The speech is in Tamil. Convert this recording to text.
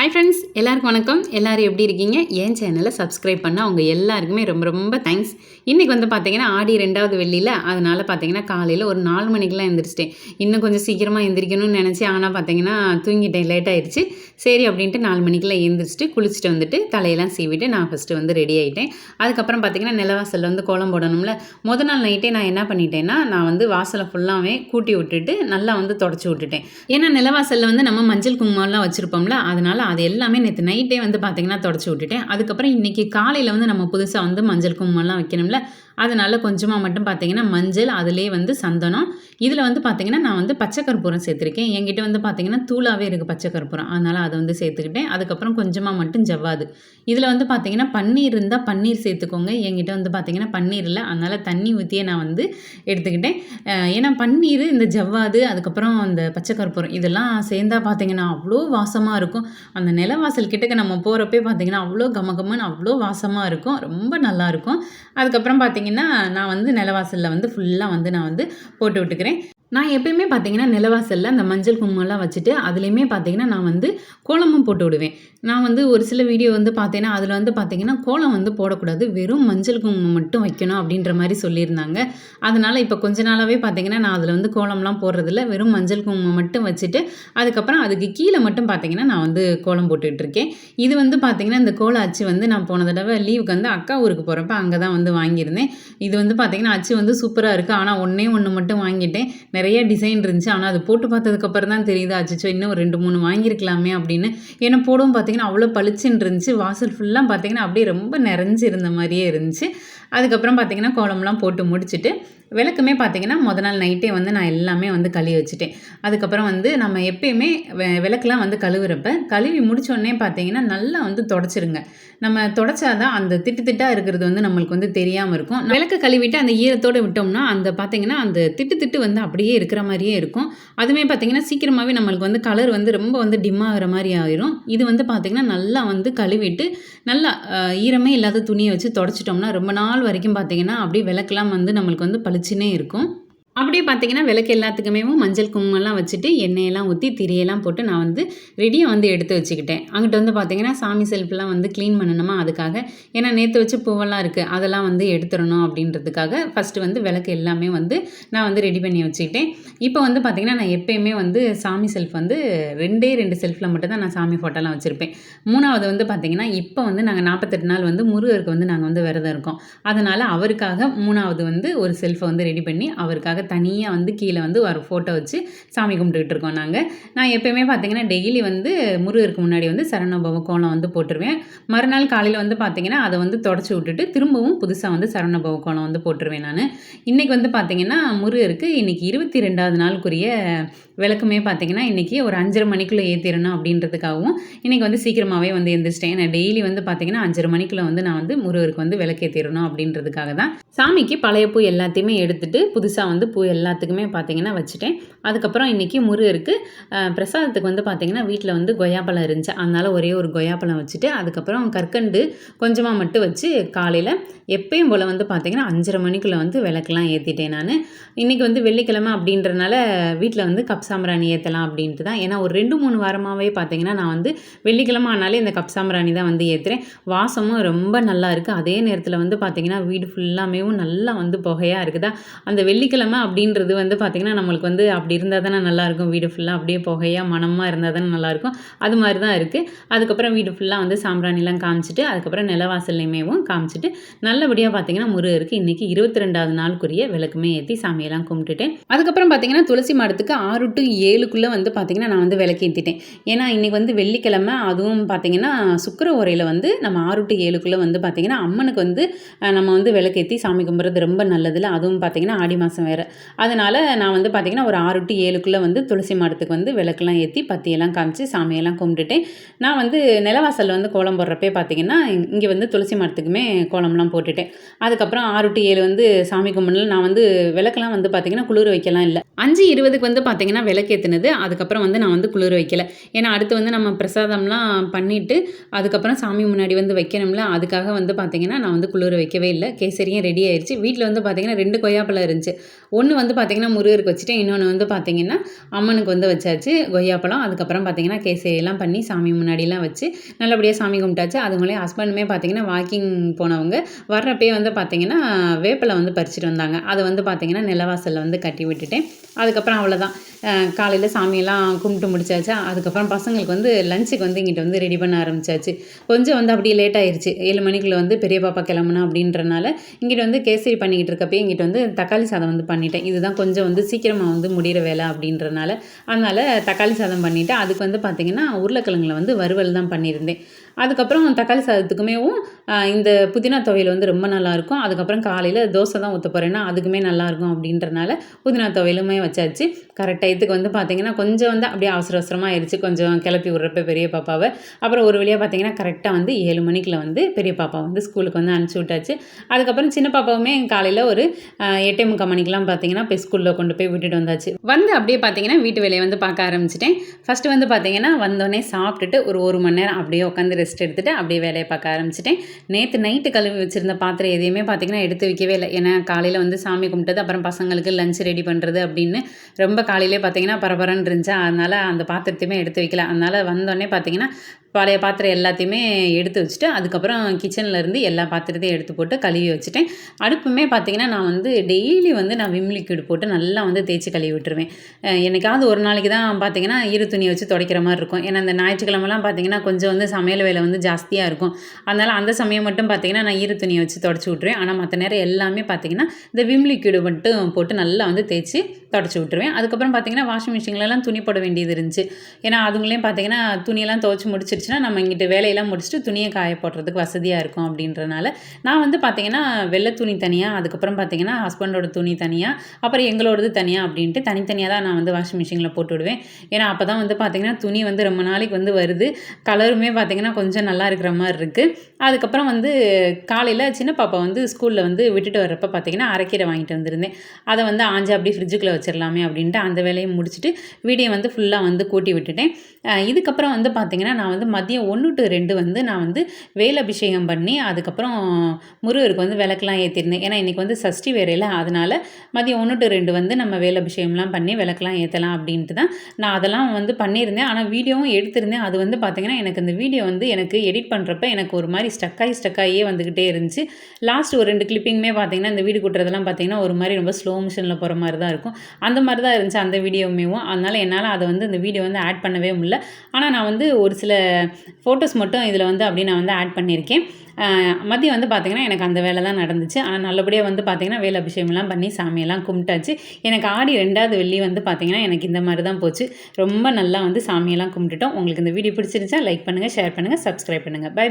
ஹாய் ஃப்ரெண்ட்ஸ், எல்லாருக்கும் வணக்கம். எல்லோரும் எப்படி இருக்கீங்க? என் சேனலை சப்ஸ்கிரைப் பண்ண அவங்க எல்லாருக்குமே ரொம்ப ரொம்ப தேங்க்ஸ். இன்றைக்கி வந்து பார்த்திங்கன்னா ஆடி 2வது வெள்ளியில், அதனால் பார்த்திங்கன்னா காலையில் ஒரு 4 மணிக்கெலாம் எழுந்திரிச்சிட்டேன். இன்னும் கொஞ்சம் சீக்கிரமாக எந்திரிக்கணும்னு நினச்சேன். ஆனால் பார்த்திங்கன்னா தூங்கிட்டேன், லேட் ஆகிடுச்சு. சரி அப்படின்ட்டு 4 மணிக்கெலாம் எழுந்திரிச்சிட்டு குளிச்சுட்டு வந்துட்டு தலையெல்லாம் சீவிட்டு நான் ஃபஸ்ட்டு வந்து ரெடி ஆகிட்டேன். அதுக்கப்புறம் பார்த்திங்கன்னா நிலவாசலில் வந்து கோலம் போடணும்ல. மொதல் நாள் நைட்டே நான் என்ன பண்ணிட்டேன்னா, நான் வந்து வாசலை ஃபுல்லாகவே கூட்டி விட்டுட்டு நல்லா வந்து தொடச்சி விட்டுட்டேன். ஏன்னா நிலவாசலில் வந்து நம்ம மஞ்சள் குங்குமம்லாம் வச்சுருப்போம்ல, அதனால் அது எல்லாமே நேற்று நைட்டே வந்து பார்த்திங்கன்னா தொடச்சி விட்டுட்டேன். அதுக்கப்புறம் இன்றைக்கி காலையில் வந்து நம்ம புதுசாக வந்து மஞ்சள் குங்குமம்லாம் வைக்கணும்ல, அதனால் கொஞ்சமாக மட்டும் பார்த்திங்கன்னா மஞ்சள், அதிலே வந்து சந்தனம், இதில் வந்து பார்த்திங்கன்னா நான் வந்து பச்சை கற்பூரம் சேர்த்துருக்கேன். என்கிட்ட வந்து பார்த்திங்கன்னா தூளாகவே இருக்குது பச்சை கற்பூரம், அதனால் அதை வந்து சேர்த்துக்கிட்டேன். அதுக்கப்புறம் கொஞ்சமாக மட்டும் ஜவ்வாது. இதில் வந்து பார்த்திங்கன்னா பன்னீர் இருந்தால் பன்னீர் சேர்த்துக்கோங்க. என்கிட்ட வந்து பார்த்திங்கன்னா பன்னீர் இல்லை, அதனால் தண்ணி ஊற்றியே நான் வந்து எடுத்துக்கிட்டேன். ஏன்னா பன்னீர், இந்த ஜவ்வாது, அதுக்கப்புறம் அந்த பச்சை கற்பூரம் இதெல்லாம் சேர்ந்தா பார்த்திங்கன்னா அவ்வளோ வாசமாக இருக்கும். அந்த நிலவாசல் கிட்டக்க நம்ம போகிறப்பே பார்த்திங்கன்னா அவ்வளோ கமகமன்னு அவ்வளோ வாசமாக இருக்கும். ரொம்ப நல்லாயிருக்கும். அதுக்கப்புறம் பார்த்திங்கன்னா நான் வந்து நிலவாசலில் வந்து ஃபுல்லாக வந்து நான் வந்து போட்டு விட்டுக்கிறேன். நான் எப்பயுமே பார்த்திங்கன்னா நிலவாசலில் அந்த மஞ்சள் குங்குமம்லாம் வச்சுட்டு அதுலேயுமே பார்த்திங்கன்னா நான் வந்து கோலமும் போட்டு விடுவேன். நான் வந்து ஒரு சில வீடியோ வந்து பார்த்தேன்னா அதில் வந்து பார்த்திங்கன்னா கோலம் வந்து போடக்கூடாது, வெறும் மஞ்சள் குங்குமம் மட்டும் வைக்கணும் அப்படின்ற மாதிரி சொல்லியிருந்தாங்க. அதனால் இப்போ கொஞ்ச நாளாகவே பார்த்திங்கன்னா நான் அதில் வந்து கோலம்லாம் போடுறதில்ல, வெறும் மஞ்சள் குங்குமம் மட்டும் வச்சுட்டு அதுக்கப்புறம் அதுக்கு கீழே மட்டும் பார்த்திங்கன்னா நான் வந்து கோலம் போட்டுக்கிட்டு இருக்கேன். இது வந்து பார்த்திங்கன்னா இந்த கோல அச்சு வந்து நான் போன தடவை லீவுக்கு வந்து அக்கா ஊருக்கு போகிறப்ப அங்கே தான் வந்து வாங்கியிருந்தேன். இது வந்து பார்த்திங்கன்னா அச்சு வந்து சூப்பராக இருக்குது. ஆனால் ஒன்று மட்டும் வாங்கிட்டேன். நிறைய டிசைன் இருந்துச்சு. ஆனால் அது போட்டு பார்த்ததுக்கப்புறம் தான் தெரியுது, அச்சச்சோ இன்னும் ஒரு 2, 3 வாங்கியிருக்கலாமே அப்படின்னு. ஏன்னா போடவும் பார்த்திங்கன்னா அவ்வளோ பளிச்சுன்னு இருந்துச்சு. வாசல் ஃபுல்லாக பார்த்திங்கன்னா அப்படியே ரொம்ப நிறைஞ்சு இருந்த மாதிரியே இருந்துச்சு. அதுக்கப்புறம் பார்த்திங்கன்னா கோலம்லாம் போட்டு முடிச்சுட்டு விளக்குமே பார்த்திங்கன்னா மொதல் நாள் நைட்டே வந்து நான் எல்லாமே வந்து கழுவி வச்சுட்டேன். அதுக்கப்புறம் வந்து நம்ம எப்பயுமே விளக்குலாம் வந்து கழுவி முடித்தோடனே பார்த்திங்கன்னா நல்லா வந்து தொடச்சிருங்க. நம்ம தொடச்சாதான் அந்த திட்டாக இருக்கிறது வந்து நம்மளுக்கு வந்து தெரியாமல் இருக்கும். விளக்கு கழுவிட்டு அந்த ஈரத்தோடு விட்டோம்னா அந்த பார்த்திங்கன்னா அந்த திட்டு வந்து அப்படியே இருக்கிற மாதிரியே இருக்கும். அதுவுமே பார்த்திங்கன்னா சீக்கிரமாகவே நம்மளுக்கு வந்து கலர் வந்து ரொம்ப வந்து டிம்மாகிற மாதிரி ஆயிரும். இது வந்து பார்த்திங்கன்னா நல்லா வந்து கழுவிட்டு நல்லா ஈரமே இல்லாத துணியை வச்சு தொடச்சிட்டோம்னா ரொம்ப நாள் வரைக்கும் பார்த்திங்கன்னா அப்படியே விளக்குலாம் வந்து நம்மளுக்கு வந்து பளிச்சுன்னே இருக்கும். அப்படியே பார்த்திங்கன்னா விளக்கு எல்லாத்துக்குமே மஞ்சள் குங்குமம்லாம் வச்சுட்டு எண்ணெயெல்லாம் ஊற்றி திரியெல்லாம் போட்டு நான் வந்து ரெடியாக வந்து எடுத்து வச்சுக்கிட்டேன். அங்கிட்ட வந்து பார்த்திங்கன்னா சாமி செல்ஃப்லாம் வந்து க்ளீன் பண்ணணுமா, அதுக்காக ஏன்னா நேற்று வச்ச பூவெல்லாம் இருக்குது அதெல்லாம் வந்து எடுத்துடணும் அப்படின்றதுக்காக ஃபஸ்ட்டு வந்து விளக்கு எல்லாமே வந்து நான் வந்து ரெடி பண்ணி வச்சுக்கிட்டேன். இப்போ வந்து பார்த்திங்கன்னா நான் எப்போயுமே வந்து சாமி செல்ஃப் வந்து 2 செல்ஃபில் மட்டும் தான் நான் சாமி ஃபோட்டோலாம் வச்சுருப்பேன். 3வது வந்து பார்த்திங்கன்னா இப்போ வந்து நாங்கள் 48 நாள் வந்து முருகருக்கு வந்து நாங்கள் வந்து விரதம் இருக்கோம். அதனால் அவருக்காக 3வது வந்து ஒரு செல்ஃபை வந்து ரெடி பண்ணி அவருக்காக தனியாக வந்து கீழே வந்து ஒரு ஃபோட்டோ வச்சு சாமி கும்பிட்டுக்கிட்டு இருக்கோம் நாங்கள். நான் எப்போயுமே பார்த்திங்கன்னா டெய்லி வந்து முருகருக்கு முன்னாடி வந்து சரவணபவ கோலம் வந்து போட்டுருவேன். மறுநாள் காலையில் வந்து பார்த்திங்கன்னா அதை வந்து தொடச்சி விட்டுட்டு திரும்பவும் புதுசாக வந்து சரவணபவ கோலம் வந்து போட்டுருவேன் நான். இன்றைக்கி வந்து பார்த்திங்கன்னா முருகருக்கு இன்றைக்கி 22வது நாளுக்குரிய விளக்குமே பார்த்திங்கன்னா இன்றைக்கி ஒரு 5:30 மணிக்குள்ளே ஏற்றிடணும் அப்படின்றதுக்காகவும் இன்றைக்கி வந்து சீக்கிரமாகவே வந்து எழுந்திரிச்சிட்டேன். நான் டெய்லி வந்து பார்த்திங்கன்னா 5:30 மணிக்குள்ளே வந்து நான் வந்து முருகருக்கு வந்து விளக்கேற்றிடணும் அப்படின்றதுக்காக தான். சாமிக்கு பழைய பூ எல்லாத்தையுமே எடுத்துகிட்டு புதுசாக வந்து பூ எல்லாத்துக்குமே பார்த்திங்கன்னா வச்சுட்டேன். அதுக்கப்புறம் இன்றைக்கி முருகருக்கு பிரசாதத்துக்கு வந்து பார்த்திங்கன்னா வீட்டில் வந்து கொய்யாப்பழம் இருந்துச்சு, அதனால் ஒரே ஒரு கொய்யாப்பழம் வச்சுட்டு அதுக்கப்புறம் கற்கண்டு கொஞ்சமாக மட்டும் வச்சு காலையில் எப்பயும் போல் வந்து பார்த்திங்கன்னா 5:30 மணிக்குள்ளே வந்து விளக்கெல்லாம் ஏற்றிட்டேன் நான். இன்றைக்கி வந்து வெள்ளிக்கிழமை அப்படின்றனால வீட்டில் வந்து கப் சாம்பிராணி ஏற்றலாம் அப்படின்ட்டு தான். ஏன்னா ஒரு 2-3 வாரமாகவே பார்த்திங்கன்னா நான் வந்து வெள்ளிக்கிழமை ஆனாலே இந்த கப் சாம்பிராணி தான் வந்து ஏற்றுறேன். வாசமும் ரொம்ப நல்லா இருக்குது. அதே நேரத்தில் வந்து பார்த்திங்கன்னா வீடு ஃபுல்லாமே நல்லா வந்து புகையாக இருக்குதா. அந்த வெள்ளிக்கிழமை அப்படின்றது வந்து பார்த்திங்கன்னா நம்மளுக்கு வந்து அப்படி இருந்தால் தானே நல்லாயிருக்கும். வீடு ஃபுல்லாக அப்படியே புகையாக மனமாக இருந்தால் தானே நல்லாயிருக்கும். அது மாதிரி தான் இருக்குது. அதுக்கப்புறம் வீடு ஃபுல்லாக வந்து சாம்பிராணிலாம் காமிச்சிட்டு அதுக்கப்புறம் நிலவாசல்லையுமேவும் காமிச்சிட்டு நல்லபடியாக பார்த்திங்கன்னா முருகருக்கு இன்றைக்கி 22வது நாளுக்குரிய விளக்குமே ஏற்றி சாமியெல்லாம் கும்பிட்டுட்டேன். அதுக்கப்புறம் பார்த்திங்கன்னா துளசி மாடத்துக்கு 6 to 7க்குள்ளே வந்து பார்த்திங்கன்னா நான் வந்து விளக்கு ஏற்றிட்டேன். ஏன்னா இன்றைக்கி வந்து வெள்ளிக்கிழமை, அதுவும் பார்த்திங்கன்னா சுக்கிர ஓரையில் வந்து நம்ம 6 to 7க்குள்ளே வந்து பார்த்திங்கன்னா அம்மனுக்கு வந்து நம்ம வந்து விளக்கேற்றி சாமி கும்பிட்றது ரொம்ப நல்லதில்ல. அதுவும் பார்த்திங்கன்னா ஆடி மாதம் வேறு. அதனால் நான் வந்து பார்த்திங்கன்னா ஒரு 6 to 7க்குள்ளே வந்து துளசி மாடத்துக்கு வந்து விளக்கெல்லாம் ஏற்றி பத்தியெல்லாம் காமிச்சு சாமியெல்லாம் கும்பிட்டுட்டேன். நான் வந்து நிலவாசலில் வந்து கோலம் போடுறப்பே பார்த்திங்கன்னா இங்கே வந்து துளசி மாடத்துக்குமே கோலம்லாம் போட்டுட்டேன். அதுக்கப்புறம் 6 to 7 வந்து சாமி கும்பிடல. நான் வந்து விளக்கெல்லாம் வந்து பார்த்திங்கன்னா குளிர வைக்கலாம் இல்லை. 5:20க்கு வந்து பார்த்திங்கன்னா விளக்கேற்றினது. அதுக்கப்புறம் வந்து நான் வந்து குளிர வைக்கல. ஏன்னா அடுத்து வந்து நம்ம பிரசாதம்லாம் பண்ணிவிட்டு அதுக்கப்புறம் சாமி முன்னாடி வந்து வைக்கணும்ல, அதுக்காக வந்து பார்த்திங்கன்னா நான் வந்து குளிர வைக்கவே இல்லை. கேசரியும் ரெடி ஆயிடுச்சு. வீட்டில் வந்து பார்த்திங்கன்னா 2 கொய்யாப்பழம் இருந்துச்சு. ஒன்று வந்து பார்த்திங்கன்னா முருகருக்கு வச்சுட்டு, இன்னொன்று வந்து பார்த்திங்கன்னா அம்மனுக்கு வந்து வச்சாச்சு கொய்யாப்பழம். அதுக்கப்புறம் பார்த்திங்கன்னா கேசரியெல்லாம் பண்ணி சாமி முன்னாடிலாம் வச்சு நல்லபடியாக சாமி கும்பிட்டாச்சு. அதுங்களே ஹஸ்பண்டுமே பார்த்திங்கன்னா வாக்கிங் போனவங்க வர்றப்பயே வந்து பார்த்திங்கன்னா வேப்பிலை வந்து பறிச்சுட்டு வந்தாங்க. அதை வந்து பார்த்திங்கன்னா நிலவாசலில் வந்து கட்டி விட்டுட்டேன். அதுக்கப்புறம் அவ்வளோதான், காலையில் சாமியெல்லாம் கும்பிட்டு முடிச்சாச்சா. அதுக்கப்புறம் பசங்களுக்கு வந்து லஞ்சுக்கு வந்து இங்கிட்ட வந்து ரெடி பண்ண ஆரம்பிச்சாச்சு. கொஞ்சம் வந்து அப்படியே லேட் ஆயிடுச்சு. 7 மணிக்குள்ள வந்து பெரிய பாப்பா கிளம்புனா அப்படின்றனால இங்கிட்ட வந்து கேசரி பண்ணிக்கிட்டு இருக்கப்பயே இங்கிட்ட வந்து தக்காளி சாதம் வந்து பண்ணிட்டேன். இதுதான் கொஞ்சம் வந்து சீக்கிரமாக வந்து முடிகிற வேலை அப்படின்றனால. அதனால் தக்காளி சாதம் பண்ணிவிட்டு அதுக்கு வந்து பார்த்திங்கன்னா உருளைக்கிழங்குல வந்து வறுவல் தான் பண்ணியிருந்தேன். அதுக்கப்புறம் தக்காளி சாதத்துக்குமேவும் இந்த புதினா துவையல் வந்து ரொம்ப நல்லாயிருக்கும். அதுக்கப்புறம் காலையில் தோசை தான் ஊற்ற போகிறேன்னா அதுக்குமே நல்லாயிருக்கும் அப்படின்றனால புதினா துவையலுமே வச்சாச்சு. கரெக்ட் டயத்துக்கு வந்து பார்த்திங்கன்னா கொஞ்சம் வந்து அப்படியே அவசர அவசரமாக ஆயிடுச்சு. கொஞ்சம் கிளப்பி விட்றப்ப பெரிய பாப்பாவை. அப்புறம் ஒரு வழியாக பார்த்திங்கன்னா கரெக்டாக வந்து 7 மணிக்குள்ள வந்து பெரிய பாப்பா வந்து ஸ்கூலுக்கு வந்து அனுப்பிச்சி விட்டாச்சு. அதுக்கப்புறம் சின்ன பாப்பாவுமே காலையில் ஒரு 8:45 மணிக்கெலாம் பார்த்திங்கன்னா போய் ஸ்கூலில் கொண்டு போய் விட்டுட்டு வந்தாச்சு. வந்து அப்படியே பார்த்திங்கன்னா வீட்டு வேலையை வந்து பார்க்க ஆரம்பிச்சிட்டேன். ஃபஸ்ட்டு வந்து பார்த்திங்கன்னா வந்தோடனே சாப்பிட்டுட்டு ஒரு மணி நேரம் அப்படியே உட்காந்து ரெஸ்ட் எடுத்துகிட்டு அப்படியே வேலையை பார்க்க ஆரம்பிச்சிட்டேன். நேற்று நைட்டு கழுவி வச்சுருந்த பாத்திரம் எதையுமே பார்த்திங்கன்னா எடுத்து வைக்கவே இல்லை. ஏன்னா காலையில் வந்து சாமி கும்பிட்டது, அப்புறம் பசங்களுக்கு லஞ்ச் ரெடி பண்ணுறது அப்படின்னு ரொம்ப காலையிலே பார்த்திங்கன்னா பரபரன்னு இருந்துச்சா. அதனால் அந்த பாத்திரத்தையுமே எடுத்து வைக்கல. அதனால் வந்தோடனே பார்த்திங்கன்னா பழைய பாத்திரம் எல்லாத்தையுமே எடுத்து வச்சுட்டு அதுக்கப்புறம் கிச்சனில் இருந்து எல்லா பாத்திரத்தையும் எடுத்து போட்டு கழுவி வச்சுட்டேன். அடுப்புமே பார்த்திங்கன்னா நான் வந்து டெய்லி வந்து நான் விம் லிக்விட் போட்டு நல்லா வந்து தேய்ச்சி கழுவி விட்டுருவேன். என்னைக்காவது ஒரு நாளைக்கு தான் பார்த்திங்கன்னா ஈர துணியை வச்சு துடைக்கிற மாதிரி இருக்கும். ஏன்னா இந்த ஞாயிற்றுக்கிழமெல்லாம் பார்த்திங்கன்னா கொஞ்சம் வந்து சமையல் வேலை வந்து ஜாஸ்தியாக இருக்கும். அதனால் அந்த சமயம் மட்டும் பார்த்திங்கன்னா நான் ஈர துணியை வச்சு துடைச்சி விட்ருவேன். ஆனால் மற்ற நேரம் எல்லாமே பார்த்திங்கன்னா இந்த விம் லிக்விட் மட்டும் போட்டு நல்லா வந்து தேய்ச்சி துடைச்சி விட்ருவேன். அதுக்கப்புறம் பார்த்திங்கன்னா வாஷிங் மிஷின்லலாம் துணி போட வேண்டியது இருந்துச்சு. ஏன்னா அதுங்களையும் பார்த்திங்கன்னா துணியெல்லாம் துவைச்சி முடிச்சிருச்சுன்னா நம்ம இங்கிட்ட வேலையெல்லாம் முடிச்சுட்டு துணியை காய போடுறதுக்கு வசதியாக இருக்கும் அப்படின்றனால நான் வந்து பார்த்திங்கன்னா வெள்ளை துணி தனியாக, அதுக்கப்புறம் பார்த்திங்கன்னா ஹஸ்பண்டோட துணி தனியாக, அப்புறம் எங்களோடது தனியாக அப்படின்ட்டு தனித்தனியாக தான் நான் வந்து வாஷிங் மிஷினில் போட்டு விடுவேன். ஏன்னா அப்போ தான் வந்து பார்த்திங்கன்னா துணி வந்து ரொம்ப நாளைக்கு வந்து வருது. கலருமே பார்த்திங்கன்னா கொஞ்சம் நல்லா இருக்கிற மாதிரி இருக்குது. அதுக்கப்புறம் வந்து காலையில் சின்ன பாப்பா வந்து ஸ்கூலில் வந்து விட்டுட்டு வர்றப்போ பார்த்திங்கன்னா அரைக்கீரை வாங்கிட்டு வந்திருந்தேன். அதை வந்து ஆஞ்சு அப்படியே ஃப்ரிட்ஜுக்குள்ளே வச்சிடலாமே அப்படின்ட்டு அந்த வேலையை முடிச்சுட்டு வீடியோ வந்து ஃபுல்லாக வந்து கூட்டி விட்டுட்டேன். இதுக்கப்புறம் வந்து பார்த்திங்கன்னா நான் வந்து மதியம் 1 to 2 வந்து நான் வந்து வேல் அபிஷேகம் பண்ணி அதுக்கப்புறம் முருகருக்கு வந்து விளக்கெலாம் ஏற்றிருந்தேன். ஏன்னா இன்றைக்கி வந்து சஷ்டி வேறையில், அதனால் மதியம் 1 to 2 வந்து நம்ம வேல் அபிஷேகம்லாம் பண்ணி விளக்கெலாம் ஏற்றலாம் அப்படின்ட்டு தான் நான் அதெல்லாம் வந்து பண்ணியிருந்தேன். ஆனால் வீடியோவும் எடுத்திருந்தேன். அது வந்து பார்த்திங்கன்னா எனக்கு இந்த வீடியோ வந்து எனக்கு எடிட் பண்ணுறப்ப எனக்கு ஒரு மாதிரி ஸ்டக்காகியே வந்துக்கிட்டே இருந்துச்சு. லாஸ்ட் ஒரு 2 கிளிப்பிங்குமே பார்த்திங்கன்னா இந்த வீடு கூட்டுறதெல்லாம் பார்த்திங்கன்னா ஒரு மாதிரி ரொம்ப ஸ்லோ மோஷனில் போகிற மாதிரி தான் இருக்கும். அந்த மாதிரி தான் இருந்துச்சு அந்த வீடியோமேவும். அதனால் என்னால் அதை வந்து இந்த வீடியோ வந்து ஆட் பண்ணவே முடியல. ஆனால் நான் வந்து ஒரு சில ஃபோட்டோஸ் மட்டும் இதில் வந்து அப்படி நான் வந்து ஆட் பண்ணியிருக்கேன். மதியம் வந்து பார்த்திங்கன்னா எனக்கு அந்த வேலை தான் நடந்துச்சு. ஆனால் நல்லபடியாக வந்து பார்த்திங்கன்னா வேல் அபிஷேகம்லாம் பண்ணி சாமியெல்லாம் கும்பிட்டாச்சு. எனக்கு ஆடி 2வது வெள்ளி வந்து பார்த்திங்கன்னா எனக்கு இந்த மாதிரி தான் போச்சு. ரொம்ப நல்லா வந்து சாமியெல்லாம் கும்பிட்டுட்டோம். உங்களுக்கு இந்த வீடியோ பிடிச்சிருந்துச்சா லைக் பண்ணுங்கள், ஷேர் பண்ணுங்கள், சப்ஸ்கிரைப் பண்ணுங்கள். பை.